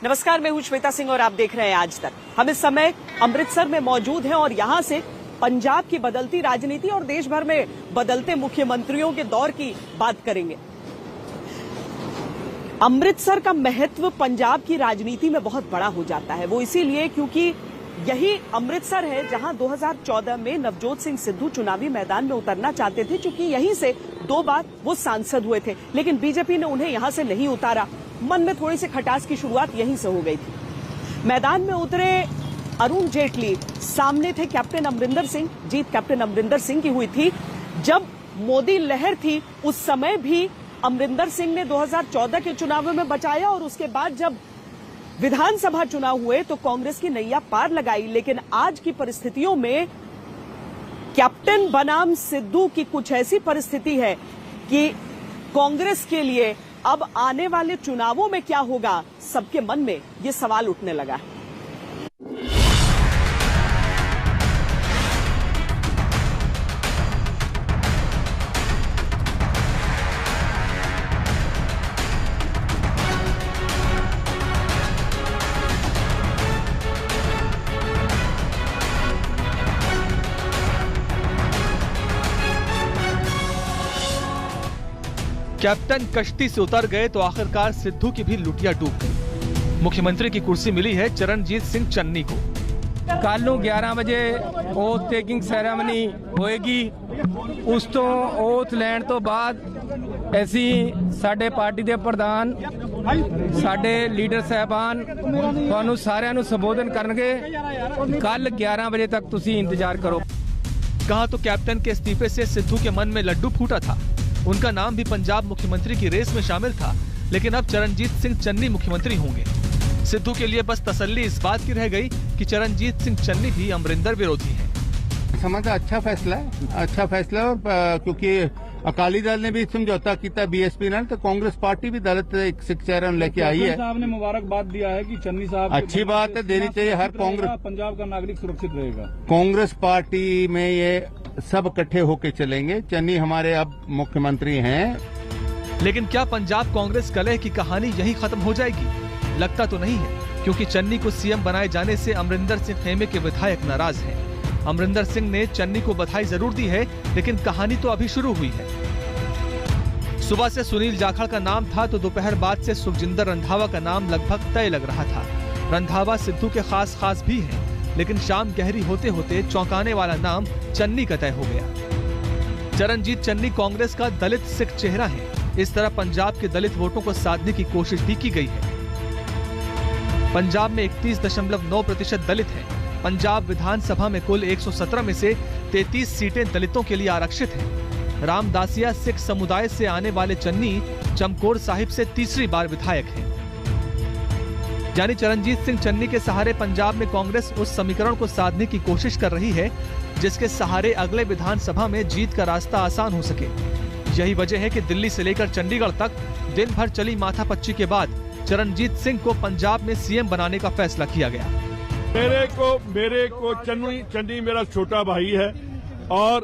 नमस्कार, मैं हूं श्वेता सिंह और आप देख रहे हैं आज तक। हम इस समय अमृतसर में मौजूद हैं और यहां से पंजाब की बदलती राजनीति और देश भर में बदलते मुख्यमंत्रियों के दौर की बात करेंगे। अमृतसर का महत्व पंजाब की राजनीति में बहुत बड़ा हो जाता है। वो इसीलिए क्योंकि यही अमृतसर है जहां 2014 में नवजोत सिंह सिद्धू चुनावी मैदान में उतरना चाहते थे, क्योंकि यहीं से 2 बार वो सांसद हुए थे, लेकिन बीजेपी ने उन्हें यहां से नहीं उतारा। मन में थोड़ी सी खटास की शुरुआत यहीं से हो गई थी। मैदान में उतरे अरुण जेटली, सामने थे कैप्टन अमरिंदर सिंह। जीत कैप्टन अमरिंदर सिंह की हुई थी। जब मोदी लहर थी उस समय भी अमरिंदर सिंह ने 2014 के चुनाव में बचाया और उसके बाद जब विधानसभा चुनाव हुए तो कांग्रेस की नैया पार लगाई। लेकिन आज की परिस्थितियों में कैप्टन बनाम सिद्धू की कुछ ऐसी परिस्थिति है कि कांग्रेस के लिए अब आने वाले चुनावों में क्या होगा, सबके मन में ये सवाल उठने लगा है। कैप्टन कश्ती से उतर गए तो आखिरकार सिद्धू की भी लुटिया डूब गई। मुख्यमंत्री की कुर्सी मिली है चरणजीत सिंह चन्नी को। ਕੱਲ ਨੂੰ 11 ਵਜੇ ਓਥ ਟੇਕਿੰਗ ਸੈਰੇਮਨੀ ਹੋਏਗੀ। ਉਸ ਤੋਂ ਓਥ ਲੈਣ ਤੋਂ ਬਾਅਦ ਅਸੀਂ ਸਾਡੇ ਪਾਰਟੀ ਦੇ ਪ੍ਰਧਾਨ, ਸਾਡੇ ਲੀਡਰ ਸਾਹਿਬਾਨ ਤੁਹਾਨੂੰ ਸਾਰਿਆਂ ਨੂੰ ਸੰਬੋਧਨ ਕਰਨਗੇ। ਕੱਲ 11 ਵਜੇ तक ਤੁਸੀਂ इंतजार करो। कहा तो कैप्टन के इस्तीफे से सिद्धू के मन में लड्डू फूटा था। उनका नाम भी पंजाब मुख्यमंत्री की रेस में शामिल था, लेकिन अब चरणजीत सिंह चन्नी मुख्यमंत्री होंगे। सिद्धू के लिए बस तसल्ली इस बात की रह गई कि चरणजीत सिंह चन्नी भी अमरिंदर विरोधी हैं। समझदा अच्छा फैसला है, क्योंकि अकाली दल ने भी समझौता किया बीएसपी नाल, तो कांग्रेस पार्टी भी दलित एक सिख चेहरा लेके आई है। साहब ने मुबारकबाद दिया है कि चन्नी साहब अच्छी बात है, देनी चाहिए। हर कांग्रेस पंजाब का नागरिक सुरक्षित रहेगा। कांग्रेस पार्टी में ये सब इकट्ठे होके चलेंगे। चन्नी हमारे अब मुख्यमंत्री हैं। लेकिन क्या पंजाब कांग्रेस कलह की कहानी यही खत्म हो जाएगी? लगता तो नहीं है, क्योंकि चन्नी को सीएम बनाए जाने से अमरिंदर सिंह खेमे के विधायक नाराज हैं। अमरिंदर सिंह ने चन्नी को बधाई जरूर दी है, लेकिन कहानी तो अभी शुरू हुई है। सुबह से सुनील जाखड़ का नाम था तो दोपहर बाद से सुखजिंदर रंधावा का नाम लगभग तय लग रहा था। रंधावा सिद्धू के खास भी हैं, लेकिन शाम गहरी होते होते चौंकाने वाला नाम चन्नी का तय हो गया। चरणजीत चन्नी कांग्रेस का दलित सिख चेहरा है। इस तरह पंजाब के दलित वोटों को साधने की कोशिश भी की गई है। पंजाब में 31.9% दलित हैं। पंजाब विधानसभा में कुल 117 में से 33 सीटें दलितों के लिए आरक्षित हैं। रामदासिया सिख समुदाय से आने वाले चन्नी चमकौर साहिब से तीसरी बार विधायक हैं। यानी चरणजीत सिंह चन्नी के सहारे पंजाब में कांग्रेस उस समीकरण को साधने की कोशिश कर रही है जिसके सहारे अगले विधानसभा में जीत का रास्ता आसान हो सके। यही वजह है कि दिल्ली से लेकर चंडीगढ़ तक दिन भर चली माथापच्ची के बाद चरणजीत सिंह को पंजाब में सीएम बनाने का फैसला किया गया। मेरे को चन्नी मेरा छोटा भाई है और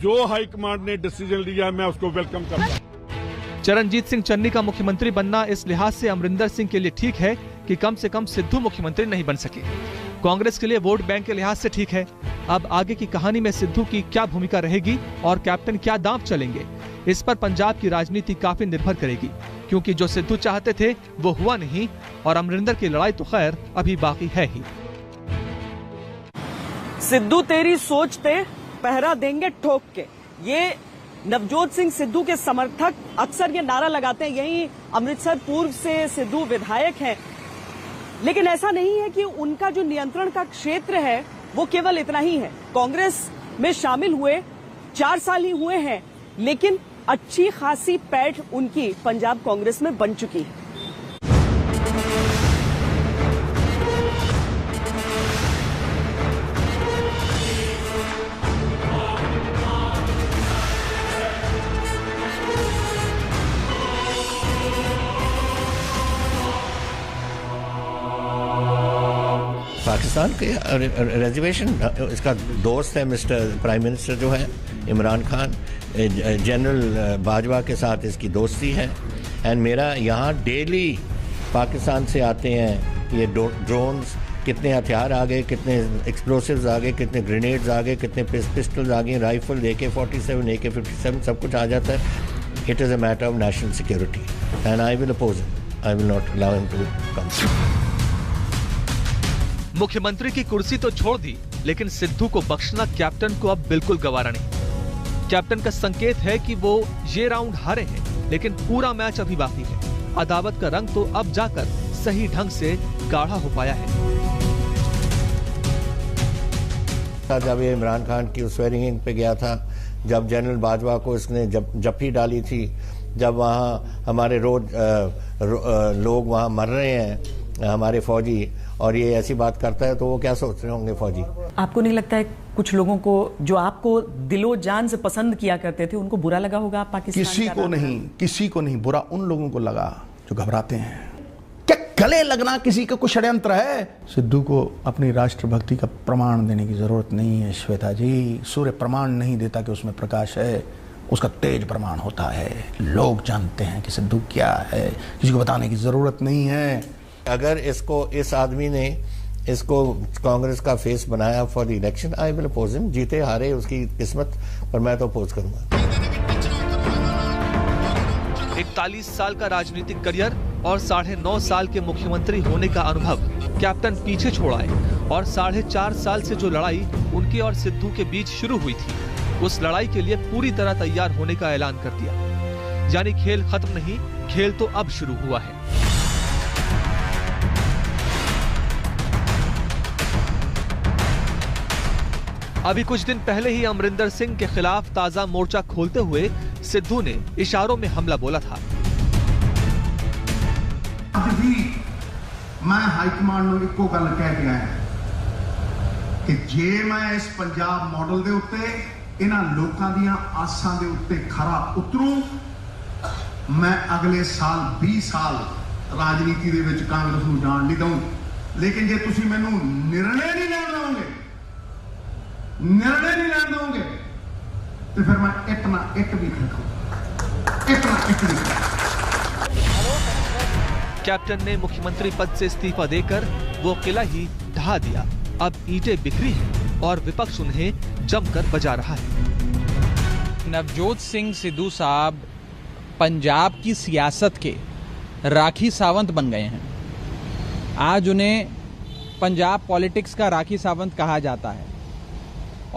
जो हाईकमांड ने डिसीजन लिया मैं उसको वेलकम करता हूं। चरणजीत सिंह चन्नी का मुख्यमंत्री बनना इस लिहाज से अमरिंदर सिंह के लिए ठीक है कि कम से कम सिद्धू मुख्यमंत्री नहीं बन सके। कांग्रेस के लिए वोट बैंक के लिहाज से ठीक है। अब आगे की कहानी में सिद्धू की क्या भूमिका रहेगी और कैप्टन क्या दांव चलेंगे, इस पर पंजाब की राजनीति काफी निर्भर करेगी, क्योंकि जो सिद्धू चाहते थे वो हुआ नहीं और अमरिंदर की लड़ाई तो खैर अभी बाकी है ही। सिद्धू तेरी सोच ते पहरा देंगे ठोक के, ये नवजोत सिंह सिद्धू के समर्थक अक्सर ये नारा लगाते हैं। यही अमृतसर पूर्व से सिद्धू विधायक हैं, लेकिन ऐसा नहीं है कि उनका जो नियंत्रण का क्षेत्र है वो केवल इतना ही है। कांग्रेस में शामिल हुए 4 साल ही हुए हैं, लेकिन अच्छी खासी पैठ उनकी पंजाब कांग्रेस में बन चुकी है। पाकिस्तान के रिजर्वेशन, इसका दोस्त है मिस्टर प्राइम मिनिस्टर जो है इमरान खान, जनरल बाजवा के साथ इसकी दोस्ती है। एंड मेरा यहाँ डेली पाकिस्तान से आते हैं ये ड्रोन्स, कितने हथियार आ गए, कितने एक्सप्लोसिव्स आ गए, कितने ग्रेनेड्स आ गए, कितने पिस्टल्स आ गए, राइफल, AK-47, AK-57 सब कुछ आ जाता है। It is a matter of national security and I will oppose him, I will not allow him to come. मुख्यमंत्री की कुर्सी तो छोड़ दी, लेकिन सिद्धू को बख्शना कैप्टन को अब बिल्कुल गवारा नहीं। कैप्टन का संकेत है कि वो ये राउंड हारे हैं, लेकिन पूरा मैच अभी बाकी है। अदावत का रंग तो अब जाकर सही ढंग से गाढ़ा हो पाया है। जब ये इमरान खान की स्वेरिंग पे गया था, जब जनरल बाजवा को इसने जप्फी डाली थी, जब वहाँ हमारे लोग वहाँ मर रहे हैं, हमारे फौजी, और ये ऐसी बात करता है तो वो क्या सोच रहे होंगे फौजी। आपको नहीं लगता है कुछ लोगों को जो आपको दिलो जान से पसंद किया करते थे उनको बुरा लगा होगा? आप पाकिस्तान किसी को नहीं बुरा उन लोगों को लगा जो घबराते हैं। क्या गले लगना किसी का कुछ षड्यंत्र है? सिद्धू को अपनी राष्ट्रभक्ति का प्रमाण देने की जरूरत नहीं है श्वेता जी। सूर्य प्रमाण नहीं देता कि उसमें प्रकाश है, उसका तेज प्रमाण होता है। लोग जानते हैं कि सिद्धू क्या है, किसी को बताने की जरूरत नहीं है। अगर इस आदमी ने इसको कांग्रेस का फेस बनाया for the election, I will oppose him. जीते हारे उसकी किस्मत, पर मैं तो अपोज करूंगा। 41 साल का राजनीतिक करियर और 9.5 साल के मुख्यमंत्री होने का अनुभव कैप्टन पीछे छोड़ाए, और 4.5 साल से जो लड़ाई उनके और सिद्धू के बीच शुरू हुई थी, उस लड़ाई के लिए पूरी तरह तैयार होने का ऐलान कर दिया। यानी खेल खत्म नहीं, खेल तो अब शुरू हुआ है। अभी कुछ दिन पहले ही अमरिंदर सिंह के खिलाफ ताजा मोर्चा खोलते हुए सिद्धू ने इशारों में हमला बोला था। ਅੱਜ ਵੀ मैं हाईकमान ਨੂੰ ਇੱਕੋ ਗੱਲ ਕਹਿ ਕੇ ਆਇਆ ਕਿ ਜੇ ਮੈਂ ਇਸ ਪੰਜਾਬ ਮਾਡਲ ਦੇ ਉੱਤੇ ਇਹਨਾਂ ਲੋਕਾਂ ਦੀਆਂ ਆਸਾਂ ਦੇ ਉੱਤੇ ਖਰਾ ਉਤਰੂ, ਮੈਂ ਅਗਲੇ ਸਾਲ 20 ਸਾਲ ਰਾਜਨੀਤੀ ਦੇ ਵਿੱਚ ਕਾਂਗਰਸ ਨੂੰ ਜਾਣ ਨਹੀਂ ਦਊਂ। ਲੇਕਿਨ ਜੇ ਤੁਸੀਂ ਮੈਨੂੰ ਨਿਰਣੇ ਨਹੀਂ ਲੈਣ ਦਿਓਗੇ, निर्णय नहीं लेने दोगे, तो फिर मैं इतना एक भी कैप्टन ने मुख्यमंत्री पद से इस्तीफा देकर वो किला ही ढहा दिया। अब ईंटें बिखरी हैं और विपक्ष उन्हें जमकर बजा रहा है। नवजोत सिंह सिद्धू साहब पंजाब की सियासत के राखी सावंत बन गए हैं। आज उन्हें पंजाब पॉलिटिक्स का राखी सावंत कहा जाता है,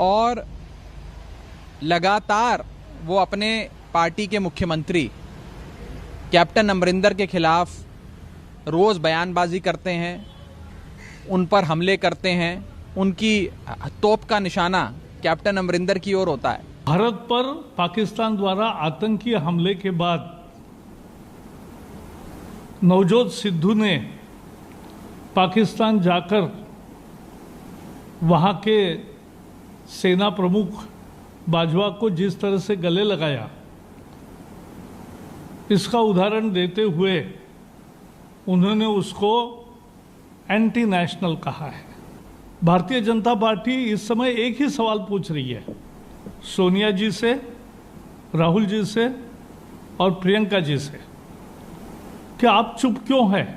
और लगातार वो अपने पार्टी के मुख्यमंत्री कैप्टन अमरिंदर के खिलाफ रोज बयानबाजी करते हैं, उन पर हमले करते हैं। उनकी तोप का निशाना कैप्टन अमरिंदर की ओर होता है। भारत पर पाकिस्तान द्वारा आतंकी हमले के बाद नवजोत सिद्धू ने पाकिस्तान जाकर वहां के सेना प्रमुख बाजवा को जिस तरह से गले लगाया, इसका उदाहरण देते हुए उन्होंने उसको एंटी नेशनल कहा है। भारतीय जनता पार्टी इस समय एक ही सवाल पूछ रही है सोनिया जी से, राहुल जी से और प्रियंका जी से कि आप चुप क्यों हैं?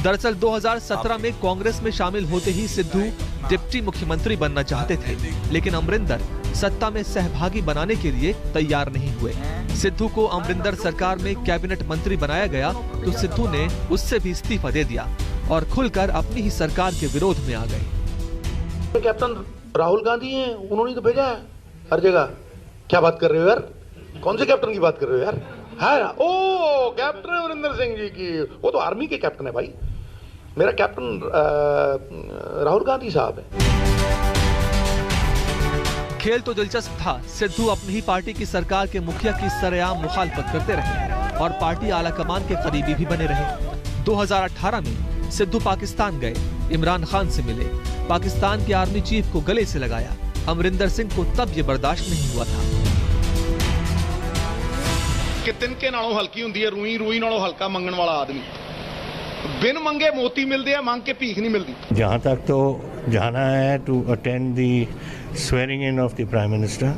दरअसल 2017 में कांग्रेस में शामिल होते ही सिद्धू डिप्टी मुख्यमंत्री बनना चाहते थे, लेकिन अमरिंदर सत्ता में सहभागी बनाने के लिए तैयार नहीं हुए। सिद्धू को अमरिंदर सरकार में कैबिनेट मंत्री बनाया गया तो सिद्धू ने उससे भी इस्तीफा दे दिया और खुलकर अपनी ही सरकार के विरोध में आ गए। कैप्टन राहुल गांधी हैं, उन्होंने तो भेजा है हर जगह। क्या बात कर रहे हो यार? कौन से कैप्टन की बात कर रहे हो यार? है ओ कैप्टन अमरिंदर सिंह जी की, वो तो आर्मी के कैप्टन है भाई। मेरा कैप्टन राहुल गांधी साहब है। खेल तो दिलचस्प था। सिद्धू अपनी ही पार्टी की सरकार के मुखिया की सरेआम मुखालफत करते रहे और पार्टी आलाकमान के करीबी भी बने रहे। 2018 में सिद्धू पाकिस्तान गए, इमरान खान से मिले, पाकिस्तान के आर्मी चीफ को गले से लगाया। अमरिंदर सिंह को तब ये बर्दाश्त नहीं हुआ था। कि तिनके नालों हल्की हुंदी है रूई, रूई नालों हल्का मंगण वाला आदमी। बिन मंगे मोती मिलते हैं, मांग के भीख नहीं मिलती। जहाँ तक तो जाना है to attend the swearing in of the prime minister,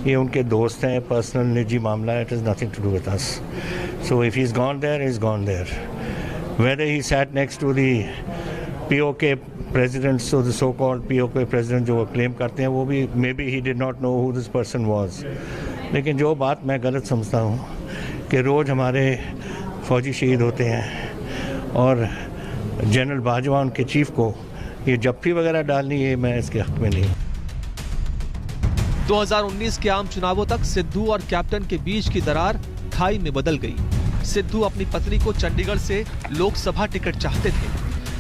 ये उनके दोस्त हैं, पर्सनल निजी मामला है, it is nothing to do with us. So if he is gone there, he is gone there. whether he sat next to the POK president, so the so-called POK president जो वो claim करते हैं, वो भी maybe he did not know who this person was. लेकिन जो बात मैं गलत समझता हूँ कि रोज़ हमारे फौजी शहीद होते हैं और जनरल बाजवा उनके चीफ को ये जप्फी वगैरह डालनी है, मैं इसके हक में नहीं। 2019 के आम चुनावों तक सिद्धू और कैप्टन के बीच की दरार खाई में बदल गई। सिद्धू अपनी पत्नी को चंडीगढ़ से लोकसभा टिकट चाहते थे,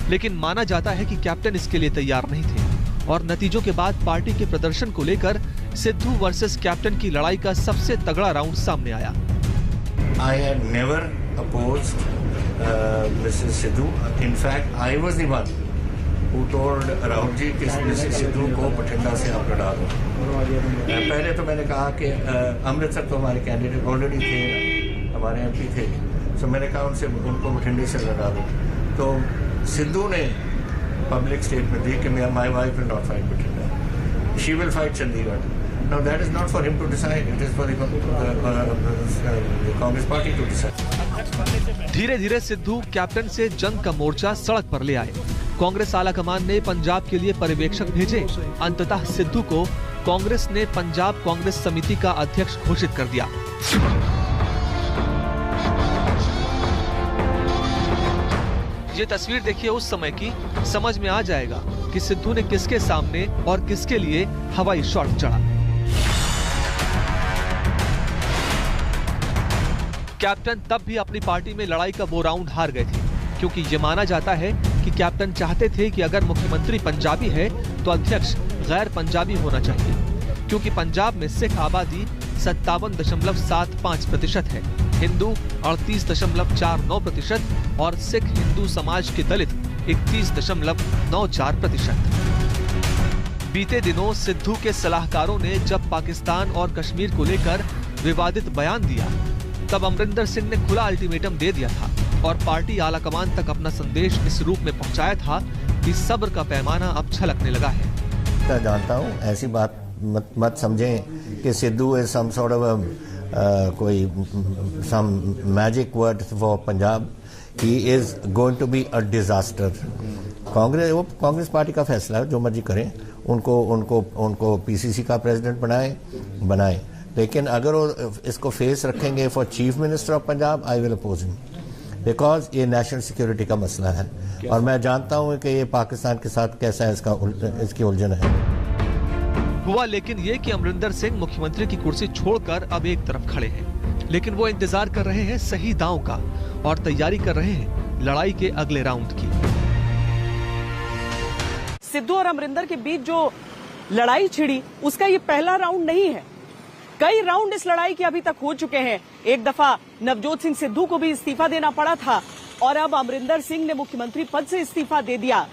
लेकिन माना जाता है कि कैप्टन इसके लिए तैयार नहीं थे और नतीजों के बाद पार्टी के प्रदर्शन को लेकर सिद्धू वर्सेस कैप्टन की लड़ाई का सबसे तगड़ा राउंड सामने आया। I had never opposed Mrs. Sidhu. In fact, I was the one who told Rahul ji कि Mrs. Sidhu को बठिंडा से आप लड़ा दो। पहले तो मैंने कहा कि अमृतसर तो हमारे कैंडिडेट ऑलरेडी थे, हमारे MP थे, तो मैंने कहा उनको बठिंडे से लड़ा दो। तो सिद्धू ने पब्लिक स्टेटमेंट दी कि my wife will not fight Bathinda, she will fight Chandigarh. Now that is not for him to decide, it is for the Congress party to decide. धीरे धीरे सिद्धू कैप्टन से जंग का मोर्चा सड़क पर ले आए। कांग्रेस आला कमान ने पंजाब के लिए पर्यवेक्षक भेजे। अंततः सिद्धू को कांग्रेस ने पंजाब कांग्रेस समिति का अध्यक्ष घोषित कर दिया। ये तस्वीर देखिए उस समय की, समझ में आ जाएगा कि सिद्धू ने किसके सामने और किसके लिए हवाई शॉट चढ़ा। कैप्टन तब भी अपनी पार्टी में लड़ाई का वो राउंड हार गए थे, क्योंकि ये माना जाता है कि कैप्टन चाहते थे कि अगर मुख्यमंत्री पंजाबी है तो अध्यक्ष गैर पंजाबी होना चाहिए, क्योंकि पंजाब में सिख आबादी 57.75% है, हिंदू 38.49% और सिख हिंदू समाज के दलित 31.94%। बीते दिनों सिद्धू के सलाहकारों ने जब पाकिस्तान और कश्मीर को लेकर विवादित बयान दिया, तब अमरिंदर सिंह ने खुला अल्टीमेटम दे दिया था और पार्टी आलाकमान तक अपना संदेश इस रूप में पहुंचाया था कि सब्र का पैमाना अब छलकने लगा है। मैं जानता हूं, ऐसी बात मत समझें कि Sidhu is some sort of कोई some magic word for Punjab. He is going to be a disaster. Congress party का फैसला है, जो मर्जी करें, उनको पीसीसी का प्रेसिडेंट बनाए, लेकिन अगर वो इसको फेस रखेंगे for chief minister of Punjab, I will oppose him, because ये नेशनल सिक्योरिटी का मसला है और मैं जानता हूं कि ये पाकिस्तान के साथ कैसा है, इसकी उलझन है। हुआ लेकिन ये कि अमरिंदर सिंह मुख्यमंत्री की कुर्सी छोड़कर अब एक तरफ खड़े हैं, लेकिन वो इंतजार कर रहे हैं सही दांव का और तैयारी कर रहे हैं लड़ाई के अगले राउंड की। सिद्धू और अमरिंदर के बीच जो लड़ाई छिड़ी, उसका ये पहला राउंड नहीं है। कई राउंड इस लड़ाई के अभी तक हो चुके हैं। एक दफा नवजोत सिंह सिद्धू को भी इस्तीफा देना पड़ा था और अब अमरिंदर सिंह ने मुख्यमंत्री पद से इस्तीफा दे दिया।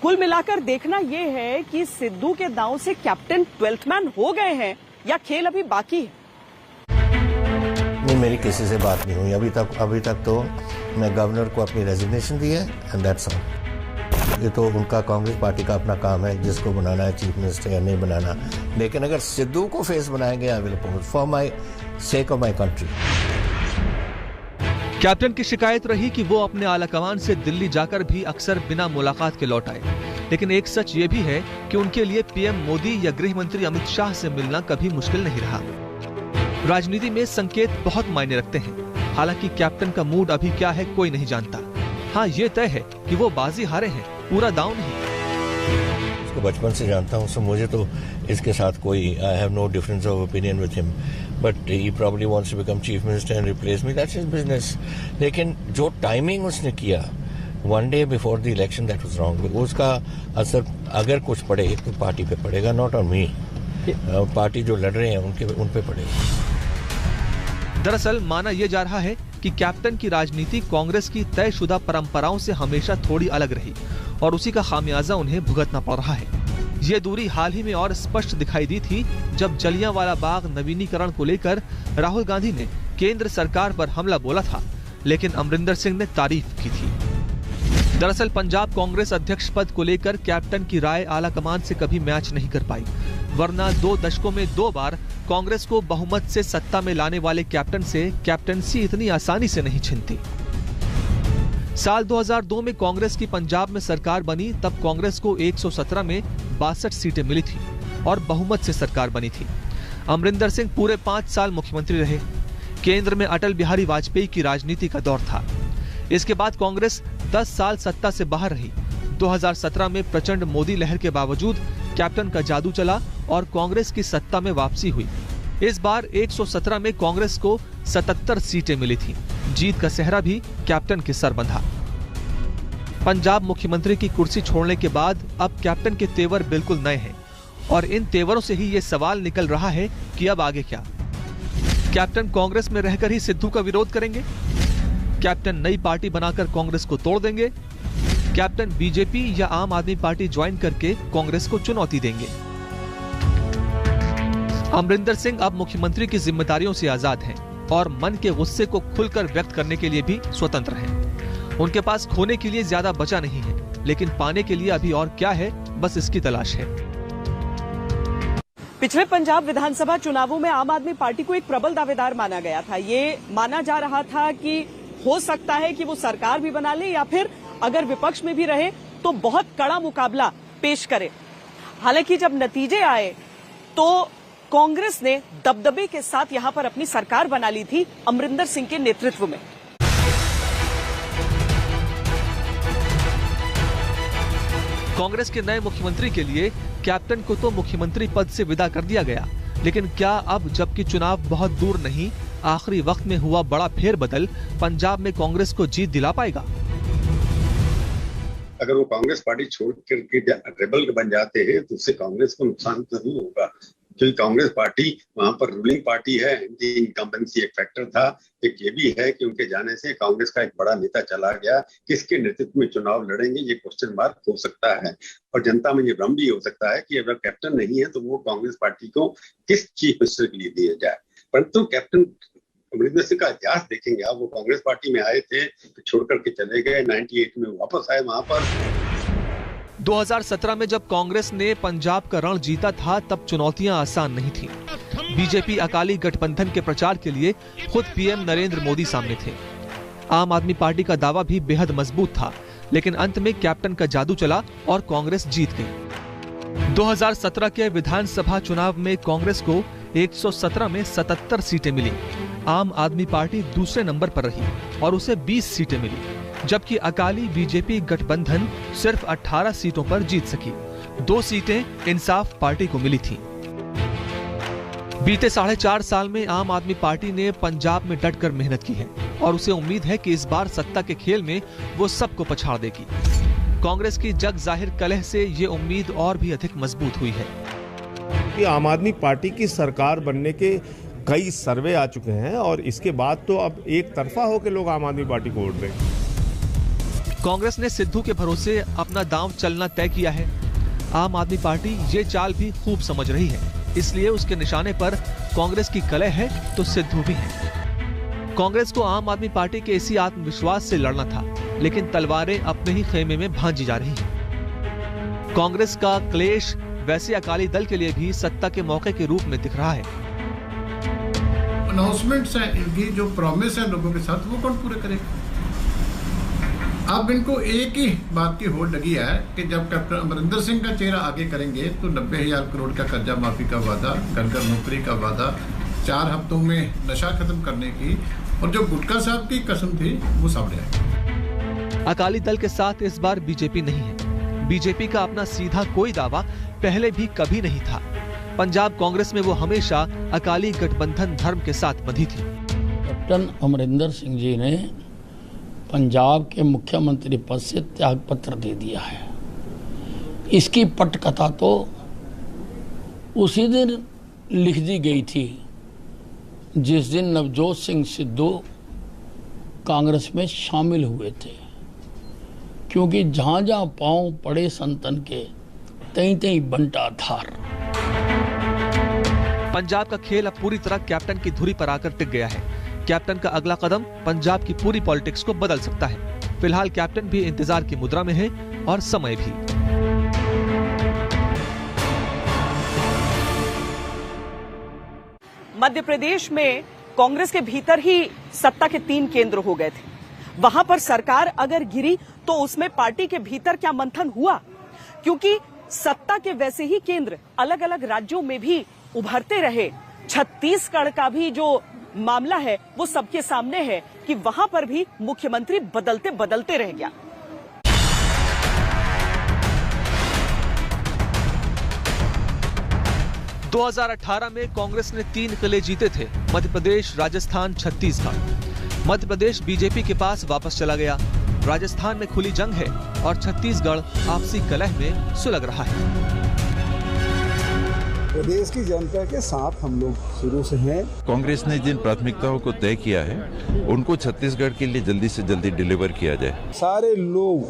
कुल मिलाकर देखना यह है कि सिद्धू के दांव से कैप्टन 12th मैन हो गए हैं या खेल अभी बाकी है। नहीं, मेरी किसी से बात नहीं हुई अभी तक तो मैं गवर्नर को अपनी रेजिग्नेशन दी है एंड दैट्स ऑल। ये तो उनका कांग्रेस पार्टी का अपना काम है, जिसको बनाना है चीफ मिनिस्टर या नहीं बनाना, लेकिन अगर सिद्धू को फेस बनाएंगे, I will oppose for my sake of my country. Captain की शिकायत रही कि वो अपने आलाकमान से दिल्ली जाकर भी अक्सर बिना मुलाकात के लौट आए, लेकिन एक सच ये भी है कि उनके लिए पीएम मोदी या गृह मंत्री अमित शाह से मिलना कभी मुश्किल नहीं रहा। राजनीति में संकेत बहुत मायने रखते हैं। हालांकि कैप्टन का मूड अभी क्या है कोई नहीं जानता। हाँ, ये तय है कि वो बाजी हारे हैं, पूरा दांव नहीं। इसको बचपन से जानता हूँ, सो मुझे तो इसके साथ कोई I have no difference of opinion with him, but he probably wants to become chief minister and replace me, that's his business. लेकिन जो टाइमिंग उसने किया one day before the election, that was wrong. उसका असर अगर कुछ पड़े तो पार्टी पे पड़ेगा, नॉट ऑन मी। पार्टी जो लड़ रहे हैं उन पे पड़ेगा। दरअसल माना यह जा रहा है कि कैप्टन की राजनीति कांग्रेस की तयशुदा परंपराओं से हमेशा थोड़ी अलग रही और उसी का खामियाजा उन्हें भुगतना पड़ रहा है। ये दूरी हाल ही में और स्पष्ट दिखाई दी थी जब जलियांवाला बाग नवीनीकरण को लेकर राहुल गांधी ने केंद्र सरकार पर हमला बोला था, लेकिन अमरिंदर सिंह ने तारीफ की थी। दरअसल पंजाब कांग्रेस अध्यक्ष पद को लेकर कैप्टन की राय आलाकमान से कभी मैच नहीं कर पाई, वरना 2 दशकों में 2 बार कांग्रेस को बहुमत से सत्ता में लाने वाले कैप्टन से कैप्टनसी इतनी आसानी से नहीं छिनती। साल 2002 में कांग्रेस की पंजाब में सरकार बनी, तब कांग्रेस को 117 में 62 सीटें मिली थी और बहुमत से सरकार बनी थी। अमरिंदर सिंह पूरे 5 साल मुख्यमंत्री रहे। केंद्र में अटल बिहारी वाजपेयी की राजनीति का दौर था। इसके बाद कांग्रेस 10 साल सत्ता से बाहर रही। 2017 में प्रचंड मोदी लहर के बावजूद कैप्टन का जादू चला और कांग्रेस की सत्ता में वापसी हुई। इस बार 117 में कांग्रेस को 77 सीटें मिली थी। जीत का सेहरा भी कैप्टन के सर बंधा। पंजाब मुख्यमंत्री की कुर्सी छोड़ने के बाद अब कैप्टन के तेवर बिल्कुल नए हैं और इन तेवरों से ही ये सवाल निकल रहा है कि अब आगे क्या। कैप्टन कांग्रेस में रहकर ही सिद्धू का विरोध करेंगे? कैप्टन नई पार्टी बनाकर कांग्रेस को तोड़ देंगे? कैप्टन बीजेपी या आम आदमी पार्टी ज्वाइन करके कांग्रेस को चुनौती देंगे? अमरिंदर सिंह अब मुख्यमंत्री की जिम्मेदारियों से आजाद हैं और मन के गुस्से को खुलकर व्यक्त करने के लिए भी स्वतंत्र हैं। उनके पास खोने के लिए ज्यादा बचा नहीं है, लेकिन पाने के लिए अभी और क्या है, बस इसकी तलाश है। पिछले पंजाब विधानसभा चुनावों में आम आदमी पार्टी को एक प्रबल दावेदार माना गया था। ये माना जा रहा था कि हो सकता है कि वो सरकार भी बना ले या फिर अगर विपक्ष में भी रहे तो बहुत कड़ा मुकाबला पेश करे। हालांकि जब नतीजे आए तो कांग्रेस ने दबदबे के साथ यहां पर अपनी सरकार बना ली थी अमरिंदर सिंह के नेतृत्व में। कांग्रेस के नए मुख्यमंत्री के लिए कैप्टन को तो मुख्यमंत्री पद से विदा कर दिया गया, लेकिन क्या अब जबकि चुनाव बहुत दूर नहीं, आखिरी वक्त में हुआ बड़ा फेरबदल पंजाब में कांग्रेस को जीत दिला पाएगा? अगर वो कांग्रेस पार्टी छोड़ करके रेबल बन जाते हैं तो उससे कांग्रेस को नुकसान जरूर होगा, क्योंकि कांग्रेस पार्टी वहां पर रूलिंग पार्टी है। इनकी इनकम्बेंसी एक फैक्टर था। एक ये भी है कि उनके जाने से कांग्रेस का एक बड़ा नेता चला गया। किसके नेतृत्व में चुनाव लड़ेंगे ये क्वेश्चन मार्क हो सकता है और जनता में ये भ्रम भी हो सकता है कि अगर कैप्टन नहीं है तो वो कांग्रेस पार्टी को किस चीफ मिनिस्टर के लिए दिया जाए। परंतु कैप्टन अमरिंदर सिंह का इतिहास देखेंगे आप, वो कांग्रेस पार्टी में आए थे, छोड़ करके चले गए, 98 में वापस आए वहां पर। 2017 में जब कांग्रेस ने पंजाब का रण जीता था तब चुनौतियां आसान नहीं थी। बीजेपी अकाली गठबंधन के प्रचार के लिए खुद पीएम नरेंद्र मोदी सामने थे। आम आदमी पार्टी का दावा भी बेहद मजबूत था, लेकिन अंत में कैप्टन का जादू चला और कांग्रेस जीत गई। 2017 के विधानसभा चुनाव में कांग्रेस को 117 में 77 सीटें मिली। आम आदमी पार्टी दूसरे नंबर पर रही और उसे 20 सीटें मिली, जबकि अकाली बीजेपी गठबंधन सिर्फ 18 सीटों पर जीत सकी। 2 सीटें इंसाफ पार्टी को मिली थी। बीते 4.5 साल में आम आदमी पार्टी ने पंजाब में डटकर मेहनत की है और उसे उम्मीद है कि इस बार सत्ता के खेल में वो सबको पछाड़ देगी। कांग्रेस की जग जाहिर कलह से ये उम्मीद और भी अधिक मजबूत हुई है कि आम आदमी पार्टी की सरकार बनने के कई सर्वे आ चुके हैं और इसके बाद तो अब एक तरफा होकर लोग आम आदमी पार्टी को वोट देंगे। कांग्रेस ने सिद्धू के भरोसे अपना दांव चलना तय किया है। आम आदमी पार्टी ये चाल भी खूब समझ रही है, इसलिए उसके निशाने पर कांग्रेस की कलह है तो सिद्धू भी है। कांग्रेस को आम आदमी पार्टी के इसी आत्मविश्वास से लड़ना था, लेकिन तलवारें अपने ही खेमे में भांजी जा रही हैं। कांग्रेस का क्लेश वैसे अकाली दल के लिए भी सत्ता के मौके के रूप में दिख रहा है। अनाउंसमेंट्स हैं इनकी, जो प्रॉमिस है लोगों के साथ, वो कौन पूरे करेगा? अब इनको एक ही बात की होड़ लगी है कि जब कैप्टन अमरिंदर सिंह का चेहरा आगे करेंगे तो 90,000 करोड़ का कर्जा माफी का वादा, घर नौकरी का वादा, 4 हफ्तों में नशा खत्म करने की और जो गुटका साहब की कसम थी वो सामने आई। अकाली दल के साथ इस बार बीजेपी नहीं है। बीजेपी का अपना सीधा कोई दावा पहले भी कभी नहीं था। पंजाब कांग्रेस में वो हमेशा अकाली गठबंधन धर्म के साथ बंधी थी। कैप्टन अमरिंदर सिंह जी ने पंजाब के मुख्यमंत्री पद से त्याग पत्र दे दिया है। इसकी पटकथा तो उसी दिन लिख दी गई थी जिस दिन नवजोत सिंह सिद्धू कांग्रेस में शामिल हुए थे, क्योंकि जहां जहां पांव पड़े संतन के तहीं तहीं बंटा धार। पंजाब का खेल अब पूरी तरह कैप्टन की धुरी पर आकर टिक गया है। कैप्टन का अगला कदम पंजाब की पूरी पॉलिटिक्स को बदल सकता है। फिलहाल कैप्टन भी इंतजार की मुद्रा में है और समय भी। मध्य प्रदेश में कांग्रेस के भीतर ही सत्ता के 3 केंद्र हो गए थे। वहां पर सरकार अगर गिरी तो उसमें पार्टी के भीतर क्या मंथन हुआ? क्योंकि सत्ता के वैसे ही केंद्र अलग अलग राज्यों में भी उभरते रहे। छत्तीसगढ़ का भी जो मामला है वो सबके सामने है कि वहां पर भी मुख्यमंत्री बदलते बदलते रह गया। – 2018 में कांग्रेस ने 3 किले जीते थे, मध्य प्रदेश, राजस्थान, छत्तीसगढ़। मध्य प्रदेश बीजेपी के पास वापस चला गया, राजस्थान में खुली जंग है और छत्तीसगढ़ आपसी कलह में सुलग रहा है। प्रदेश की जनता के साथ हम लोग शुरू से हैं। कांग्रेस ने जिन प्राथमिकताओं को तय किया है उनको छत्तीसगढ़ के लिए जल्दी से जल्दी डिलीवर किया जाए। सारे लोग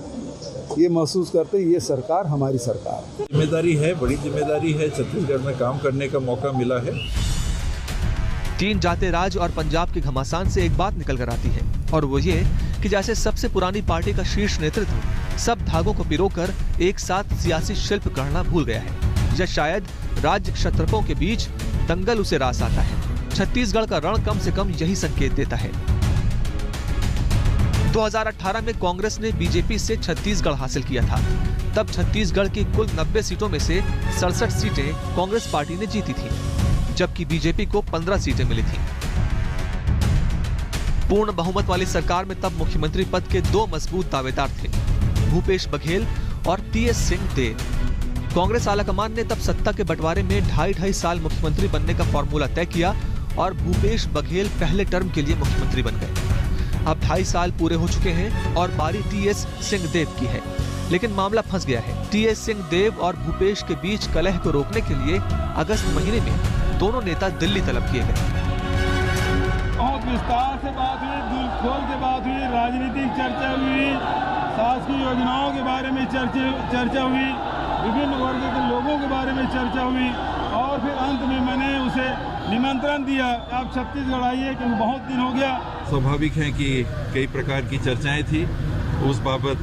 ये महसूस करते हैं ये सरकार हमारी सरकार है। जिम्मेदारी है, बड़ी जिम्मेदारी है, छत्तीसगढ़ में काम करने का मौका मिला है। 3 जाते राज और पंजाब के घमासान से एक बात निकल कर आती है और वो ये कि जैसे सबसे पुरानी पार्टी का शीर्ष नेतृत्व सब धागों को पिरोकर एक साथ सियासी शिल्प गढ़ना भूल गया है, या शायद राज्य क्षत्रपों के बीच दंगल उसे रास आता है। छत्तीसगढ़ का रण कम से कम यही संकेत देता है। 2018 में कांग्रेस ने बीजेपी से छत्तीसगढ़ हासिल किया था। तब छत्तीसगढ़ की कुल 90 सीटों में से 67 सीटें कांग्रेस पार्टी ने जीती थी, जबकि बीजेपी को 15 सीटें मिली थी। पूर्ण बहुमत वाली सरकार में तब मुख्यमंत्री पद के 2 मजबूत दावेदार थे, भूपेश बघेल और टीएस सिंहदेव। कांग्रेस आलाकमान ने तब सत्ता के बंटवारे में 2.5 साल मुख्यमंत्री बनने का फॉर्मूला तय किया और भूपेश बघेल पहले टर्म के लिए मुख्यमंत्री बन गए। अब 2.5 साल पूरे हो चुके हैं और बारी टीएस सिंहदेव की है, लेकिन मामला फंस गया है। टीएस सिंहदेव और भूपेश के बीच कलह को रोकने के लिए अगस्त महीने में दोनों नेता दिल्ली तलब किए गए। बहुत विस्तार से बात हुई, दिल खोल के बात हुई, राजनीतिक चर्चा हुई, शासकीय योजनाओं के बारे में चर्चा हुई, विभिन्न वर्ग के लोगों के बारे में चर्चा हुई और फिर अंत में मैंने उसे निमंत्रण दिया, आप छत्तीसगढ़ आइए क्योंकि बहुत दिन हो गया। स्वाभाविक है कि कई प्रकार की चर्चाएं थी, उस बाबत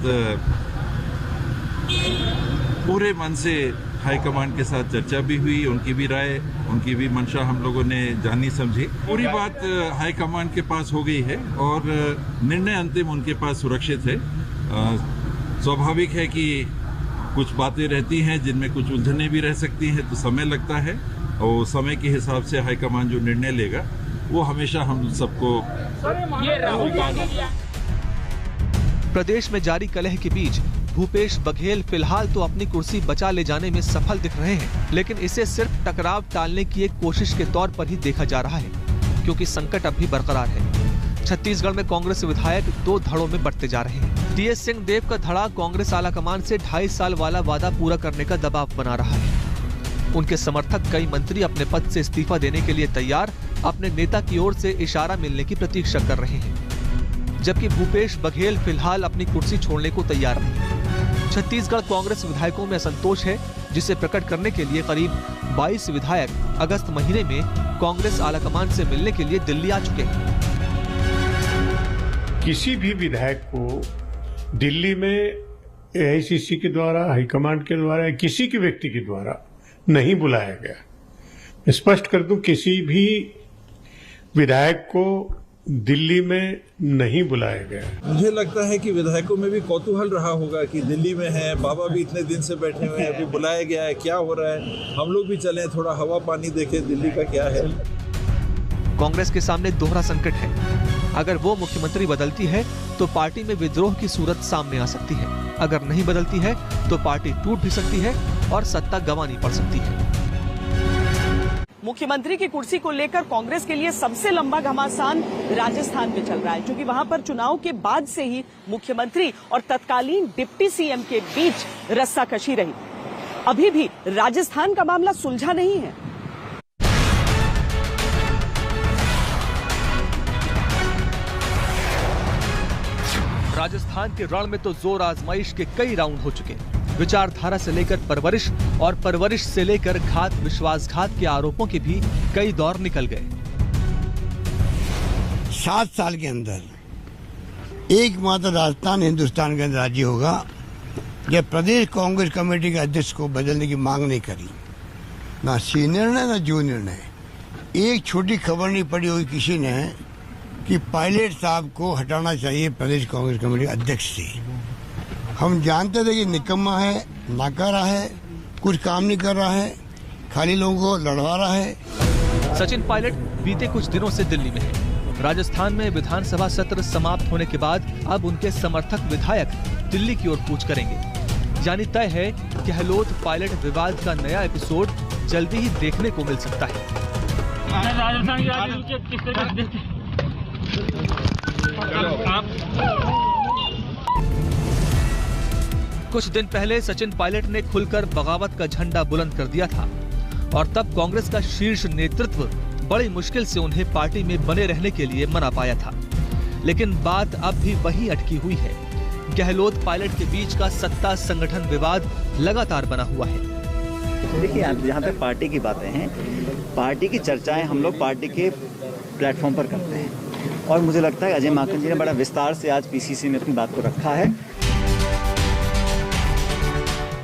पूरे मन से हाईकमान के साथ चर्चा भी हुई, उनकी भी राय, उनकी भी मंशा हम लोगों ने जानी समझी। पूरी बात हाईकमान के पास हो गई है और निर्णय अंतिम उनके पास सुरक्षित है। स्वाभाविक है कि कुछ बातें रहती हैं जिनमें कुछ उलझनें भी रह सकती हैं, तो समय लगता है और समय के हिसाब से हाईकमान जो निर्णय लेगा वो हमेशा हम सबको। प्रदेश में जारी कलह के बीच भूपेश बघेल फिलहाल तो अपनी कुर्सी बचा ले जाने में सफल दिख रहे हैं, लेकिन इसे सिर्फ टकराव टालने की एक कोशिश के तौर पर ही देखा जा रहा है, क्योंकि संकट अब भी बरकरार है। छत्तीसगढ़ में कांग्रेस विधायक 2 धड़ों में बढ़ते जा रहे हैं। टीएस सिंहदेव का धड़ा कांग्रेस आलाकमान से 2.5 साल वाला वादा पूरा करने का दबाव बना रहा है। उनके समर्थक कई मंत्री अपने पद से इस्तीफा देने के लिए तैयार अपने नेता की ओर से इशारा मिलने की प्रतीक्षा कर रहे हैं, जबकि भूपेश बघेल फिलहाल अपनी कुर्सी छोड़ने को तैयार नहीं। छत्तीसगढ़ कांग्रेस विधायकों में असंतोष है, जिसे प्रकट करने के लिए करीब 22 विधायक अगस्त महीने में कांग्रेस आलाकमान से मिलने के लिए दिल्ली आ चुके हैं। किसी भी विधायक को दिल्ली में एआईसीसी के द्वारा, हाईकमांड के द्वारा, किसी के व्यक्ति के द्वारा नहीं बुलाया गया। स्पष्ट कर दूं, किसी भी विधायक को दिल्ली में नहीं बुलाया गया। मुझे लगता है कि विधायकों में भी कौतूहल रहा होगा कि दिल्ली में है, बाबा भी इतने दिन से बैठे हुए हैं, अभी बुलाया गया है, क्या हो रहा है, हम लोग भी चलें, थोड़ा हवा पानी देखें, दिल्ली का क्या है। कांग्रेस के सामने दोहरा संकट है। अगर वो मुख्यमंत्री बदलती है तो पार्टी में विद्रोह की सूरत सामने आ सकती है, अगर नहीं बदलती है तो पार्टी टूट भी सकती है और सत्ता गंवानी पड़ सकती है। मुख्यमंत्री की कुर्सी को लेकर कांग्रेस के लिए सबसे लंबा घमासान राजस्थान में चल रहा है, क्योंकि वहां पर चुनाव के बाद से ही मुख्यमंत्री और तत्कालीन डिप्टी सीएम के बीच रस्साकशी रही। अभी भी राजस्थान का मामला सुलझा नहीं है। राजस्थान के रण में तो जोर आजमाइश के कई राउंड हो चुके। विचारधारा से लेकर परवरिश और परवरिश से लेकर घात विश्वासघात के आरोपों के भी कई दौर निकल गए। 7 साल के अंदर एकमात्र राजस्थान हिंदुस्तान का राज्य होगा जब प्रदेश कांग्रेस कमेटी के अध्यक्ष को बदलने की मांग नहीं करी, ना सीनियर ने ना जूनियर ने। एक छोटी खबर नहीं पड़ी होगी किसी ने कि पायलट साहब को हटाना चाहिए प्रदेश कांग्रेस कमेटी अध्यक्ष से। हम जानते थे कि निकम्मा है, नाकारा है, कुछ काम नहीं कर रहा है, खाली लोगों को लड़वा रहा है। सचिन पायलट बीते कुछ दिनों से दिल्ली में है। राजस्थान में विधानसभा सत्र समाप्त होने के बाद अब उनके समर्थक विधायक दिल्ली की ओर कूच करेंगे। यानी तय है गहलोत पायलट विवाद का नया एपिसोड जल्दी ही देखने को मिल सकता है। कुछ दिन पहले सचिन पायलट ने खुलकर बगावत का झंडा बुलंद कर दिया था और तब कांग्रेस का शीर्ष नेतृत्व बड़ी मुश्किल से उन्हें पार्टी में बने रहने के लिए मना पाया था। लेकिन बात अब भी वहीं अटकी हुई है। गहलोत पायलट के बीच का सत्ता संगठन विवाद लगातार बना हुआ है। देखिए, यहाँ पे पार्टी की बातें हैं, पार्टी की चर्चाएं हम लोग पार्टी के प्लेटफॉर्म पर करते हैं और मुझे लगता है अजय माकन जी ने बड़ा विस्तार से आज पीसीसी में अपनी बात को रखा है।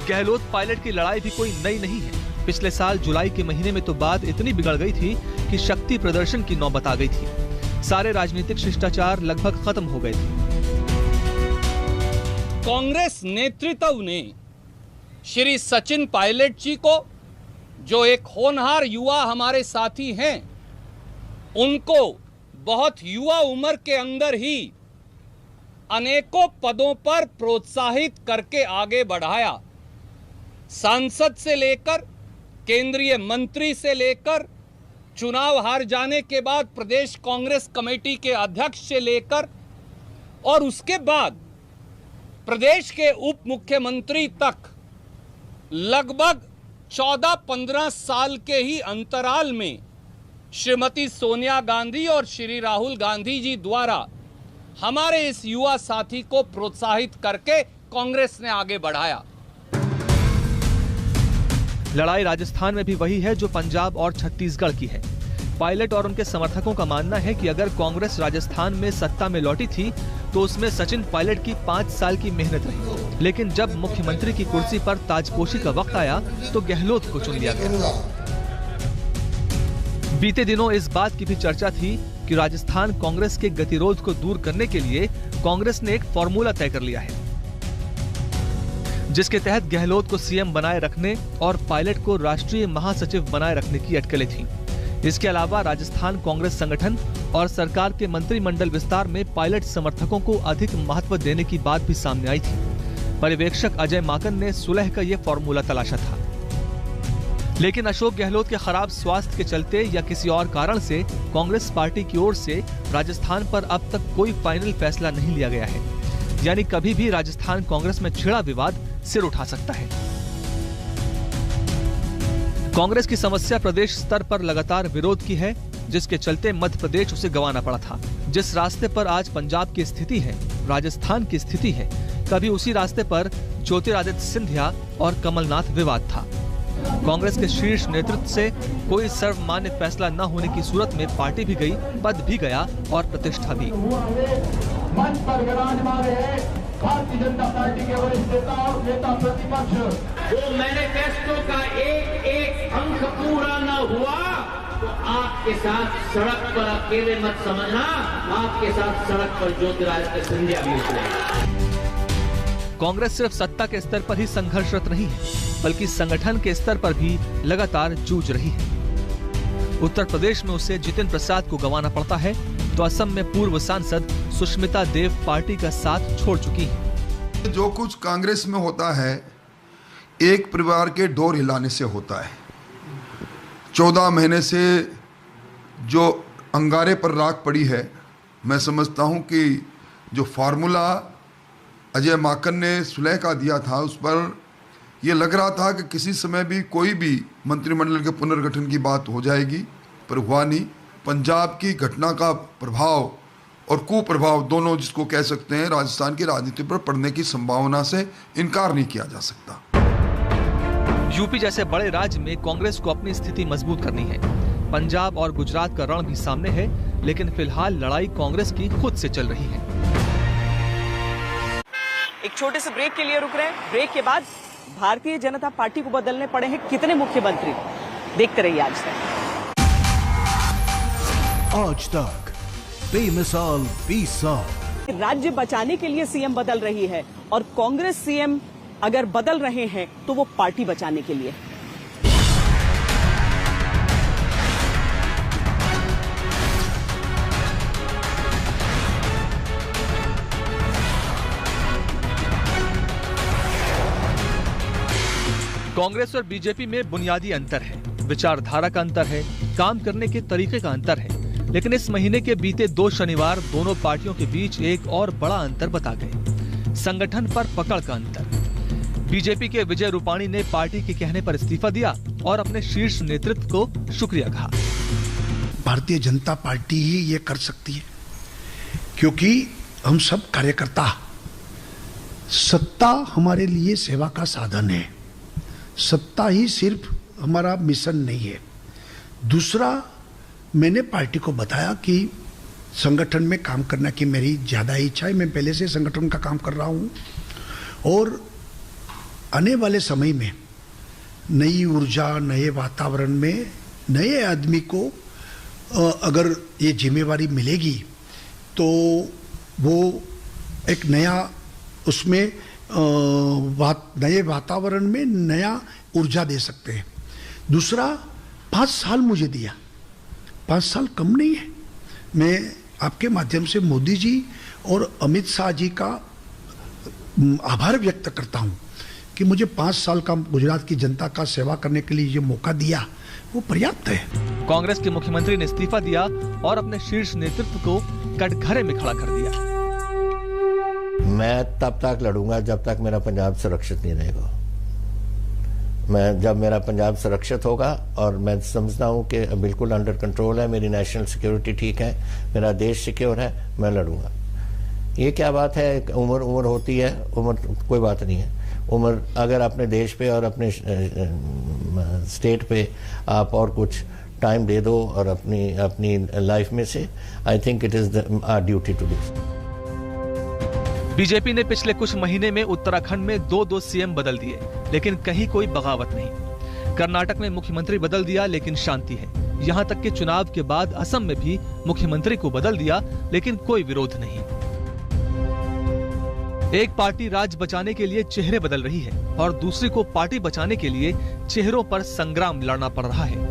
गहलोत पायलट की लड़ाई भी कोई नई नहीं है। पिछले साल जुलाई के महीने में तो बात इतनी बिगड़ गई थी कि शक्ति प्रदर्शन की नौबत आ गई थी। सारे राजनीतिक शिष्टाचार लगभग खत्म हो गए थे। कांग्रेस नेतृत्व ने श्री सचिन पायलट जी को, जो एक होनहार युवा हमारे साथी हैं, उनको बहुत युवा उम्र के अंदर ही अनेकों पदों पर प्रोत्साहित करके आगे बढ़ाया। सांसद से लेकर केंद्रीय मंत्री से लेकर चुनाव हार जाने के बाद प्रदेश कांग्रेस कमेटी के अध्यक्ष से लेकर और उसके बाद प्रदेश के उप मुख्यमंत्री तक लगभग 14-15 साल के ही अंतराल में श्रीमती सोनिया गांधी और श्री राहुल गांधी जी द्वारा हमारे इस युवा साथी को प्रोत्साहित करके कांग्रेस ने आगे बढ़ाया। लड़ाई राजस्थान में भी वही है जो पंजाब और छत्तीसगढ़ की है। पायलट और उनके समर्थकों का मानना है कि अगर कांग्रेस राजस्थान में सत्ता में लौटी थी तो उसमें सचिन पायलट की 5 साल की मेहनत रही, लेकिन जब मुख्यमंत्री की कुर्सी पर ताजपोशी का वक्त आया तो गहलोत को चुन लिया गया। बीते दिनों इस बात की भी चर्चा थी कि राजस्थान कांग्रेस के गतिरोध को दूर करने के लिए कांग्रेस ने एक फॉर्मूला तय कर लिया है, जिसके तहत गहलोत को सीएम बनाए रखने और पायलट को राष्ट्रीय महासचिव बनाए रखने की अटकलें थीं। इसके अलावा राजस्थान कांग्रेस संगठन और सरकार के मंत्रिमंडल विस्तार में पायलट समर्थकों को अधिक महत्व देने की बात भी सामने आई थी। पर्यवेक्षक अजय माकन ने सुलह का ये फॉर्मूला तलाशा था, लेकिन अशोक गहलोत के खराब स्वास्थ्य के चलते या किसी और कारण से कांग्रेस पार्टी की ओर से राजस्थान पर अब तक कोई फाइनल फैसला नहीं लिया गया है। यानी कभी भी राजस्थान कांग्रेस में छिड़ा विवाद सिर उठा सकता है। कांग्रेस की समस्या प्रदेश स्तर पर लगातार विरोध की है, जिसके चलते मध्य प्रदेश उसे गंवाना पड़ा था। जिस रास्ते पर आज पंजाब की स्थिति है, राजस्थान की स्थिति है, कभी उसी रास्ते पर ज्योतिरादित्य सिंधिया और कमलनाथ विवाद था। कांग्रेस के शीर्ष नेतृत्व से कोई सर्वमान्य फैसला न होने की सूरत में पार्टी भी गई, पद भी गया और प्रतिष्ठा भी। मंच पर विराजमान है भारतीय जनता पार्टी के वरिष्ठ नेता और नेता प्रतिपक्ष। वो मैनिफेस्टो का एक अंक पूरा न हुआ तो आपके साथ सड़क पर अकेले मत समझना, आपके साथ सड़क पर ज्योतिरादित्य सिंधिया भी उतरे। कांग्रेस सिर्फ सत्ता के स्तर पर ही संघर्षरत नहीं है, बल्कि संगठन के स्तर पर भी लगातार जूझ रही है। उत्तर प्रदेश में उसे जितिन प्रसाद को गंवाना पड़ता है, तो असम में पूर्व सांसद सुष्मिता देव पार्टी का साथ छोड़ चुकी है। जो कुछ कांग्रेस में होता है, एक परिवार के डोर हिलाने से होता है। 14 महीने से जो अंगारे पर राख पड़ी है, मैं समझता हूं कि जो फार्मूला अजय माकन ने सुलह का दिया था, उस पर यह लग रहा था कि किसी समय भी कोई भी मंत्रिमंडल के पुनर्गठन की बात हो जाएगी, पर हुआ नहीं। पंजाब की घटना का प्रभाव और कुप्रभाव दोनों, जिसको कह सकते हैं, राजस्थान की राजनीति पर पड़ने की संभावना से इनकार नहीं किया जा सकता। यूपी जैसे बड़े राज्य में कांग्रेस को अपनी स्थिति मजबूत करनी है। पंजाब और गुजरात का रण भी सामने है, लेकिन फिलहाल लड़ाई कांग्रेस की खुद से चल रही है। एक छोटे से ब्रेक के लिए रुक रहे हैं। ब्रेक के बाद भारतीय जनता पार्टी को बदलने पड़े हैं कितने मुख्यमंत्री, देखते रहिए आज तक। आज तक बेमिसाल 20 साल। राज्य बचाने के लिए सीएम बदल रही है और कांग्रेस सीएम अगर बदल रहे हैं तो वो पार्टी बचाने के लिए। कांग्रेस और बीजेपी में बुनियादी अंतर है, विचारधारा का अंतर है, काम करने के तरीके का अंतर है। लेकिन इस महीने के बीते 2 शनिवार दोनों पार्टियों के बीच एक और बड़ा अंतर बता गए, संगठन पर पकड़ का अंतर। बीजेपी के विजय रूपाणी ने पार्टी के कहने पर इस्तीफा दिया और अपने शीर्ष नेतृत्व को शुक्रिया कहा। भारतीय जनता पार्टी ही ये कर सकती है, क्योंकि हम सब कार्यकर्ता, सत्ता हमारे लिए सेवा का साधन है, सत्ता ही सिर्फ हमारा मिशन नहीं है। दूसरा, मैंने पार्टी को बताया कि संगठन में काम करने की मेरी ज़्यादा इच्छा है, मैं पहले से संगठन का काम कर रहा हूँ और आने वाले समय में नई ऊर्जा, नए वातावरण में नए आदमी को अगर ये जिम्मेवारी मिलेगी तो वो एक नया उसमें नए वातावरण में नया ऊर्जा दे सकते हैं। दूसरा, 5 साल मुझे दिया, 5 साल कम नहीं है। मैं आपके माध्यम से मोदी जी और अमित शाह जी का आभार व्यक्त करता हूं कि मुझे 5 साल का गुजरात की जनता का सेवा करने के लिए ये मौका दिया, वो पर्याप्त है। कांग्रेस के मुख्यमंत्री ने इस्तीफा दिया और अपने शीर्ष नेतृत्व को कटघरे में खड़ा कर दिया। मैं तब तक लड़ूंगा जब तक मेरा पंजाब सुरक्षित नहीं रहेगा। जब मेरा पंजाब सुरक्षित होगा और मैं समझता हूं कि बिल्कुल अंडर कंट्रोल है, मेरी नेशनल सिक्योरिटी ठीक है, मेरा देश सिक्योर है, मैं लड़ूंगा। ये क्या बात है, उम्र होती है, उम्र कोई बात नहीं है। उम्र अगर अपने देश पे और अपने स्टेट पे आप और कुछ टाइम दे दो और अपनी लाइफ में से, I think it is our duty to do. BJP ने पिछले कुछ महीने में उत्तराखंड में 2 सीएम बदल दिए, लेकिन कहीं कोई बगावत नहीं। कर्नाटक में मुख्यमंत्री बदल दिया, लेकिन शांति है। यहाँ तक कि चुनाव के बाद असम में भी मुख्यमंत्री को बदल दिया, लेकिन कोई विरोध नहीं। एक पार्टी राज्य बचाने के लिए चेहरे बदल रही है और दूसरी को पार्टी बचाने के लिए चेहरों पर संग्राम लड़ना पड़ रहा है।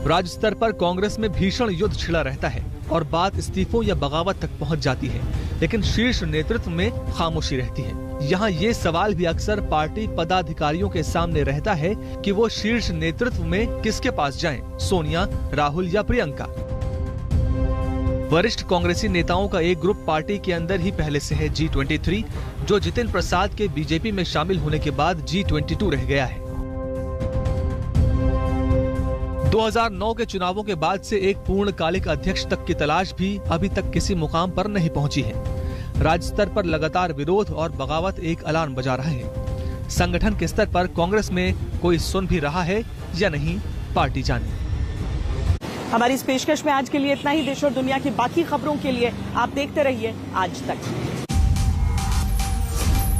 राज्य स्तर पर कांग्रेस में भीषण युद्ध छिड़ा रहता है और बात इस्तीफों या बगावत तक पहुंच जाती है, लेकिन शीर्ष नेतृत्व में खामोशी रहती है। यहाँ ये सवाल भी अक्सर पार्टी पदाधिकारियों के सामने रहता है कि वो शीर्ष नेतृत्व में किसके पास जाएं, सोनिया, राहुल या प्रियंका। वरिष्ठ कांग्रेसी नेताओं का एक ग्रुप पार्टी के अंदर ही पहले से है G23, जो जितिन प्रसाद के बीजेपी में शामिल होने के बाद G22 रह गया है। 2009 के चुनावों के बाद से एक पूर्णकालिक अध्यक्ष तक की तलाश भी अभी तक किसी मुकाम पर नहीं पहुंची है। राज्य स्तर पर लगातार विरोध और बगावत एक अलार्म बजा रहा है। संगठन के स्तर पर कांग्रेस में कोई सुन भी रहा है या नहीं, पार्टी जाने। हमारी इस पेशकश में आज के लिए इतना ही। देश और दुनिया की बाकी खबरों के लिए आप देखते रहिए आज तक।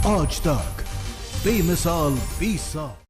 आज तक बेमिसाल 20 साल।